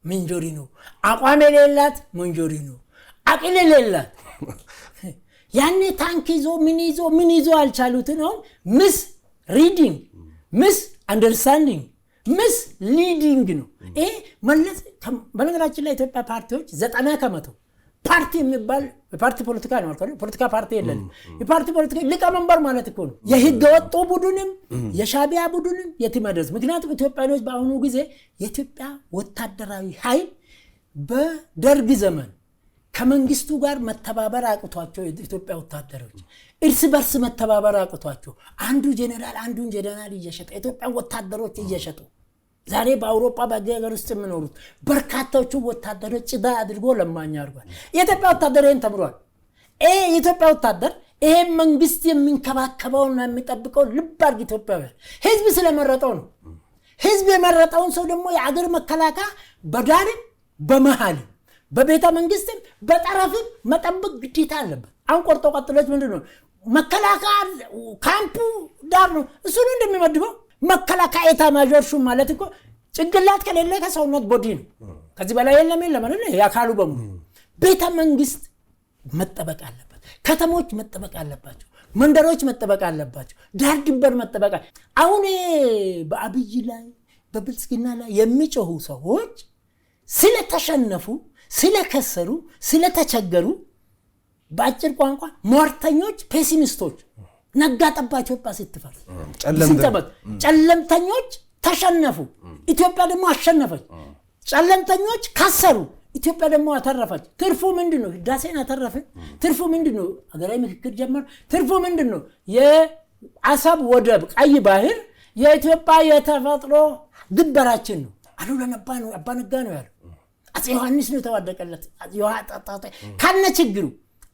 መንጆሪኖ አቋም የሌላት መንጆሪኖ አቅል የሌላት ያኔ ታንክ ይዞ ምን ይዞ አልቻሉት ነው ምስ ሪዲንግ ምስ አንደርስታንዲንግ ምስ ሊዲንግ ነው ማለት በነገራችን ላይ ኢትዮጵያ ፓርቲዎች 90% ፓርቲ የሚባል ፓርቲ ፖለቲካ ነው ማለት ፖለቲካ ፓርቲ የለም የፓርቲ ፖለቲካ ሊቀመንበር ማለት እኮ ነው የህገ ወጥ ቡድንም የሻቢያ ቡድንም የትመደዝ ምክንያቱም ኢትዮጵያኖች በአሁኑ ጊዜ የኢትዮጵያ ወታደራዊ ኃይል በደርግ ዘመን ከመንግስቱ ጋር መተባበር አቅቷቸው የኢትዮጵያ ወታደሮች እርስ በርስ መተባበር አቅቷቸው አንዱ ጀነራል እየሸጠ ኢትዮጵያ ወታደሮች እየሸጡ ዛሬ በአውሮፓ በአገር ውስጥ የሚኖሩት በርካታዎቹ ወታደሮች ጭዳ አድርጎ ለማኛ አድርጓል የኢትዮጵያ ወታደርን ተምሯል የኢትዮጵያ ወታደር ይሄ መንግስት የሚንከባከበውና የሚጠብቀው ልብ አድርግ ኢትዮጵያውያን ህዝብ ስለመረጠው ነው ህዝብ የመረጠውን ሰው ደግሞ የአገር መከላከያ በዳርም በመሃል በቤተ መንግስትም በጠረፍም መጠበቅ ግዴታ አለበት አሁን ቆርጦ ቀጥሎች ምንድነው መከላከያ ካምፑ ዳር ነው እሱ ነው እንደሚመድበው መከላከያ ኤታማዦር ሹም ማለት እኮ ጭንቅላት ከሌለ ከሰውነት ቦዲ ነው ከዚህ በላይ የለም ማለት ነው ያካሉ በሙሉ ቤተ መንግስት መጠበቅ አለበት ከተሞች መጠበቅ አለባቸው መንደሮች መጠበቅ አለባቸው ዳር ድንበር መጠበቅ አሁን በአብይ ላይ በብልጽግና ላይ የሚጮሁ ሰዎች ስለተሸነፉ ስለከሰሩ ስለተቸገሩ ባጭር ቋንቋ ሟርተኞች ፔሲሚስቶች ነጋጠባቸው ኢትዮጵያ ስትፈርስ ጨለምተኞች ተሸነፉ ኢትዮጵያ ደግሞ አሸነፈች ጨለምተኞች ከሰሩ ኢትዮጵያ ደግሞ አተረፈች ትርፉ ምንድነው ህዳሴን አተረፈ ትርፉ ምንድነው አገራዊ ምክክር ጀመር ትርፉ ምንድነው የአሰብ ወደብ ቀይ ባህር የኢትዮጵያ የተፈጥሮ ድንበራችን ነው አሉ ለነባ ነው አባነጋ ነው ያለው አፄ ዮሐንስ ነው ተዋደቀለት ካነ ችግሩ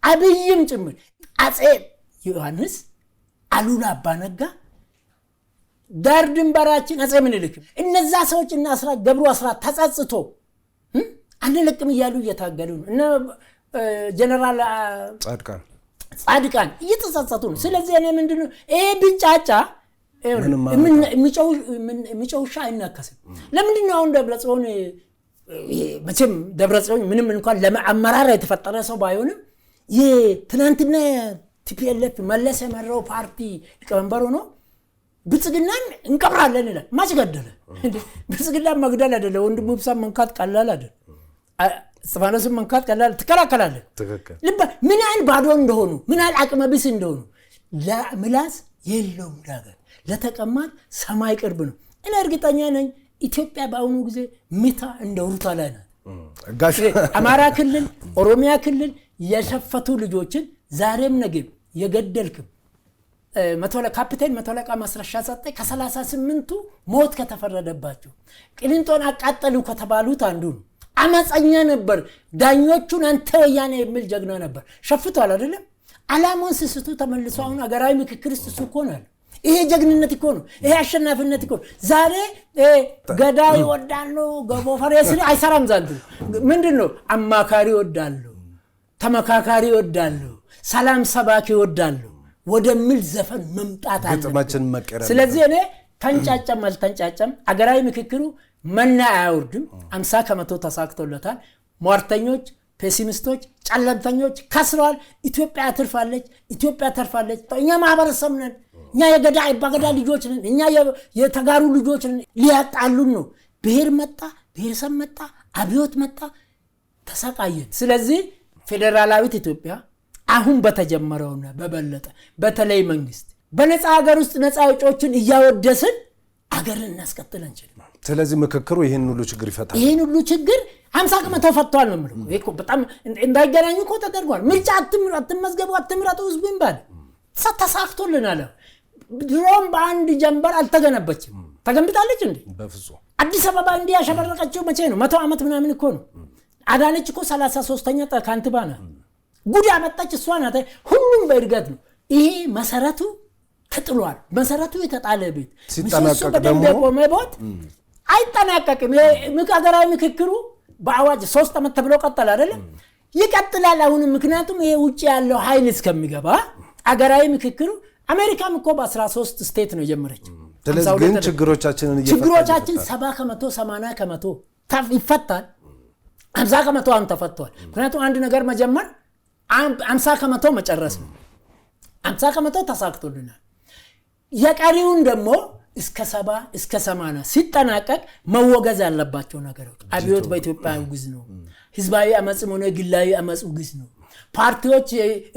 አብይም ጭምር አፄ ዮሐንስ አሉላ አባነጋ ዳር ድንበራችን አፄ ምኒልክ እነዛ ሰዎች እና አስራት ገብሩ አስራት ተጸጽቶ አንለቅም ይያሉ እየታገሉ ነው እና ጀነራል ጻድቃን እየተጸጸቱ ነው ስለዚህ እኔ ምንድነው ብንጫጫ የሚጨውሻ አይናከስም ለምንድነው አሁን ደብረጽዮን መቼም ደብረጽዮን ምንም እንኳን ለማመራር የተፈጠረ ሰው ባይሆንም የትናንትና ቲፒኤልኤፍ መለሰ መረው ፓርቲ ሊቀመንበር ሆኖ ብጽግናን እንቀብራለን ይላል ማጭ ገደለ ብጽግና መግደል አይደለ ወንድሙ ብሳ መንካት ቀላል አይደል እስጢፋኖስን መንካት ቀላል ትከራከራለህ ትክክል ምን አይል ባዶ እንደሆኑ ምን አይል አቅመቢስ እንደሆኑ ለምላስ የለውም ዳገር ለተቀማጥ ሰማይ ቅርብ ነው እኔ እርግጠኛ ነኝ ኢትዮጵያ በአሁኑ ጊዜ ሚታ እንደውሩታ ላይ ናት አማራ ክልል ኦሮሚያ ክልል የሸፈቱ ልጆችን ዛሬም ነገም የገደልክም ካፒቴን መተለቃ ማስረሻ ሰጠ ከ38ቱ ሞት ከተፈረደባቸው ቅሊንጦን አቃጠሉ ከተባሉት አንዱ አመፀኛ ነበር ዳኞቹን አንተ ወያኔ የሚል ጀግና ነበር ሸፍቷል አይደለም አላማውን ስስቱ ተመልሶ አሁን አገራዊ ምክክር ውስጥ ኮናል ይሄ ጀግንነት እኮ ነው ይሄ አሸናፊነት እኮ ዛሬ ገዳይ ወዳሉ ገቦፈሬስ አይሰራም ዛንቱ ምንድነው አማካሪ ወዳሉ ተመካካሪ ወዳሉ ሰላም ሰባኪ ወዳሉ ወደሚል ዘፈን መምጣት አለ ግጥማችን መቀረብ ስለዚህ እኔ ተንጫጫም አልተንጫጫም አገራዊ ምክክሩ መና አያወርድም 50% ተሳክቶለታል ሟርተኞች ፔሲሚስቶች ጨለምተኞች ከስሯል ኢትዮጵያ ተርፋለች እኛ ማህበረሰብ ነን እኛ የገዳይ ባገዳ ልጆች ነን እኛ የተጋሩ ልጆች ነን ሊያጣሉን ነው ብሔረሰብ መጣ አብዮት መጣ ተሰቃየን ስለዚህ ፌደራላዊት ኢትዮጵያ አሁን በተጀመረውና በበለጠ በተለይ መንግስት በነፃ ሀገር ውስጥ ነፃ ወጪዎችን እያወደስን አገርን እናስቀጥል እንችላለን ስለዚህ ምክክሩ ይሄን ሁሉ ችግር ይፈታል ይሄን ሁሉ ችግር 50% ፈቷል ነው ማለት እኮ በጣም እንዳይገናኙ እኮ ተደርጓል ምርጫ አትመዝገቡ አትምረጡ ህዝቡን ባል ተሳክቶልናል ድሮም በአንድ ጀንበር አልተገነበችም ተገንብታለች እንዴ በፍጹም አዲስ አበባ እንዲያ ሸበረቀችው መቼ ነው 100 ዓመት ምናምን እኮ ነው አዳነች እኮ 33ኛ ካንቲባ ናት ጉድ ያመጣች እሷ ናት ሁሉም በእርግጥ ነው ይሄ መሰረቱ ተጥሏል መሰረቱ የተጣለ ቤት ሲጠናቀቅ ደግሞ ቆመቦት አይጠናቀቅም የምክክራዊ ምክክሩ በአዋጅ 3 ዓመት ተብሎ ቀጥላል አይደል ይቀጥላል አሁን ምክንያቱም ይሄ ውጪ ያለው ኃይል እስከሚገባ አገራዊ ምክክሩ አሜሪካም እኮ በ13 ስቴት ነው የጀመረችው ስለዚህ ግን ችግሮቻችን 70% 80% ይፈታል 50% አሁን ተፈቷል ምክንያቱም አንድ ነገር መጀመር 50% መጨረስ ነው 50% ተሳክቶልናል የቀሪውን ደግሞ እስከ 70 እስከ 80 ሲጠናቀቅ መወገዝ ያለባቸው ነገሮች አብዮት በኢትዮጵያ ውግዝ ነው ህዝባዊ አመጽም ሆነ ግላዊ አመጽ ውግዝ ነው ፓርቲዎች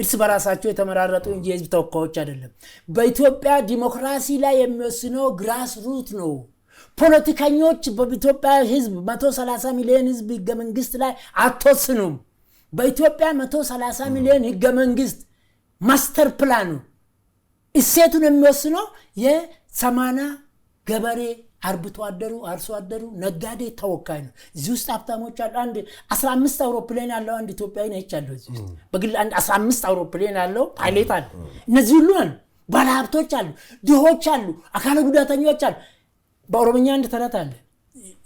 እርስ በራሳቸው የተመራረጡ እንጂ ህዝብ ተወካዮች አይደለም በኢትዮጵያ ዲሞክራሲ ላይ የሚወስነው ግራስ ሩት ነው ፖለቲከኞች በኢትዮጵያ ህዝብ 130 ሚሊዮን ህዝብ ህገ መንግስት ላይ አትወስኑም በኢትዮጵያ 130 ሚሊዮን ህገ መንግስት ማስተር ፕላኑ እሴቱን የሚወስነው የ80 ገበሬ አርብቶ አደሩ አርሶ አደሩ ነጋዴ ተወካይ ነው እዚህ ውስጥ ሀብታሞች አሉ አንድ 15 አውሮፕላን ያለው አንድ ኢትዮጵያዊ ነው ይቻለው እዚህ ውስጥ በግል አንድ 15 አውሮፕላን ያለው ፓይለት አለ እነዚህ ሁሉ አሉ ባለሀብቶች አሉ ድሆች አሉ አካለ ጉዳተኞች አሉ በኦሮምኛ አንድ ተረት አለ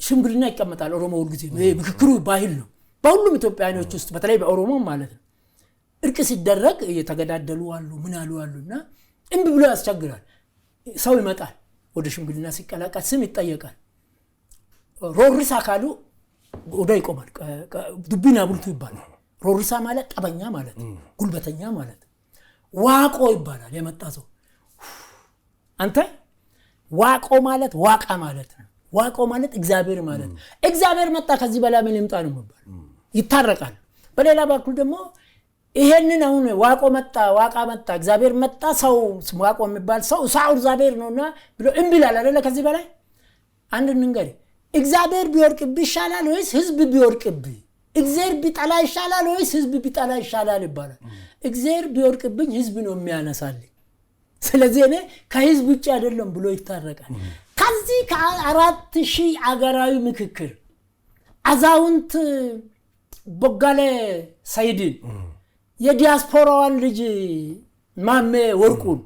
ሽምግልና ይቀመጣል ኦሮሞ ሁሉ ጊዜ ምክክሩ ባህል ነው በሁሉም ኢትዮጵያኖች ውስጥ በተለይ በኦሮሞ ማለት ነው እርቅ ሲደረግ የተገዳደሉ አሉ ምን አሉና እንብ ብሎ ያስቸግራል ሰው ይመጣል ወደ ሽምግልና ሲቀላቀል ስም ይጠየቃል ሮሪሳ ካሉ ወደ ይቆማል ዱቢና ቡልቱ ይባላል ሮሪሳ ማለት ጠበኛ ማለት ጉልበተኛ ማለት ዋቆ ይባላል የመጣ ሰው አንተ ዋቆ ማለት ዋቃ ማለት ነው ዋቆ ማለት እግዚአብሔር ማለት እግዚአብሔር መጣ ከዚህ በላይ ምን ይምጣ ነው ማለት ይታረቃል በሌላ በኩል ደግሞ ይሄንን አሁን ዋቆ መጣ ዋቃ መጣ እግዚአብሔር መጣ ሰው ዋቆ የሚባል ሰው ሳውር እግዚአብሔር ነውና ብሎ እንብላል አይደለ ከዚህ በላይ አንድ ንገሪ እግዚአብሔር ቢወርቅብ ይሻላል ወይስ ህዝብ ቢወርቅብ እግዚአብሔር ቢጠላ ይሻላል ወይስ ህዝብ ቢጠላ ይሻላል ይባላል እግዚአብሔር ቢወርቅብኝ ህዝብ ነው የሚያነሳልኝ ስለዚህ እኔ ከህዝብ ውጭ አይደለም ብሎ ይታረቃል ከዚህ ከ4000 አገራዊ ምክክር አዛውንት ቦጋለ ሳይድን የዲያስፖራዋን ልጅ ማሜ ወርቁን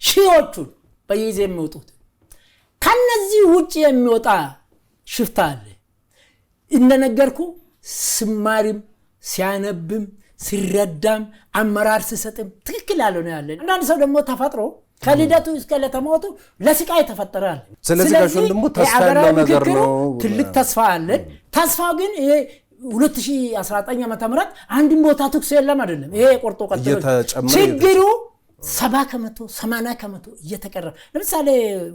ሺዎቹን በየጊዜው የሚወጡት ከነዚህ ውጪ የሚወጣ ሽፍታ አለ እንደነገርኩ ስማሪም ሲያነብም ሲረዳም አመራር ሲሰጥም ትክክል ያለው ነው ያለ አንዳንድ ሰው ደግሞ ተፈጥሮ ከልደቱ እስከ ለተሞቱ ለስቃይ ተፈጠራል ስለዚህ ጋር ደግሞ ተስፋ ያለው ነገር ነው ትልቅ ተስፋ አለ ተስፋው ግን 2019 ዓመተ ምህረት አንድም ቦታ ተኩስ የለም አይደለም ይሄ ቆርጦ ቀጥሎ ችግሩ 70% 80% እየተቀረበ ለምሳሌ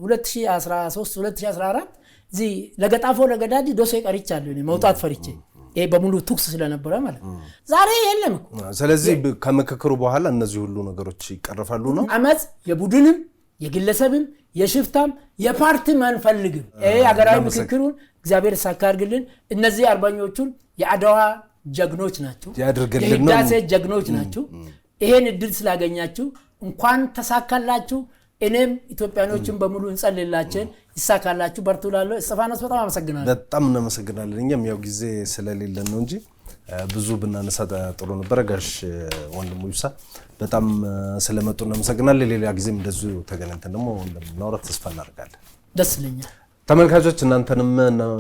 2013 2014 እዚ ለገጣፎ ለገዳዲ ዶሴ ቀርቻለሁ እኔ መውጣት ፈርቼ ይሄ በሙሉ ቱክስ ስለነበረ ማለት ዛሬ የለም እኮ ስለዚህ ከምክክሩ በኋላ እነዚህ ሁሉ ነገሮች ይቀርፋሉ ነው አመጽ የቡድንም የግለሰብም የሽፍታም የፓርቲም አንፈልግም ይሄ ሀገራዊ ምክክሩን እግዚአብሔር ሳካርግልን እነዚህ አርባኞቹን የአድዋ ጀግኖች ናቸው የህዳሴ ጀግኖች ናቸው ይሄን እድል ስላገኛችሁ እንኳን ተሳካላችሁ እኔም ኢትዮጵያኖችን በሙሉ እንጸልይላችሁ ይሳካላችሁ በርቱላሉ እስጢፋኖስ በጣም አመሰግናለሁ በጣም እናመሰግናለን እኛም ያው ጊዜ ስለሌለን ነው እንጂ ብዙ ብናነሳ ጥሩ ነበር ጋሽ ወንድሙ ይብሳ በጣም ስለመጡ እናመሰግናለን ሌላ ጊዜም እንደዚሁ ተገናኝተን ደግሞ እንደምናወራ ተስፋ እናደርጋለን ደስ ይለኛል ተመልካቾች እናንተንም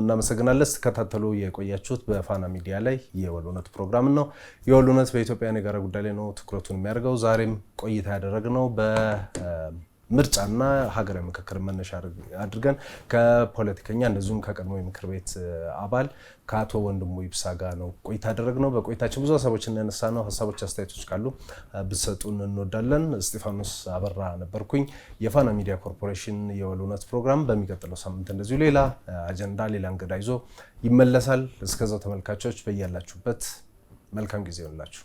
እናመሰግናለን ተከታተሉ የቆያችሁት በፋና ሚዲያ ላይ የወሉነት ፕሮግራም ነው የወሉነት በኢትዮጵያ የጋራ ጉዳይ ላይ ነው ትኩረቱን የሚያደርገው ዛሬም ቆይታ ያደረግነው ምርጫና ሀገራዊ ምክክር መነሻ አድርገን ከፖለቲከኛ እንደዚሁም ከቀድሞ የምክር ቤት አባል ከአቶ ወንድሙ ይብሳ ጋር ነው ቆይታ ያደረግነው በቆይታችን ብዙ ሀሳቦችን እናነሳነው ሀሳቦች አስተያየቶች ካሉ ብትሰጡን እንወዳለን እስጢፋኖስ አበራ ነበርኩኝ የፋና ሚዲያ ኮርፖሬሽን የወሉነት ፕሮግራም በሚቀጥለው ሳምንት እንደዚሁ ሌላ አጀንዳ ሌላ እንግዳ ይዞ ይመለሳል እስከዛው ተመልካቾች በእያላችሁበት መልካም ጊዜ ይሁንላችሁ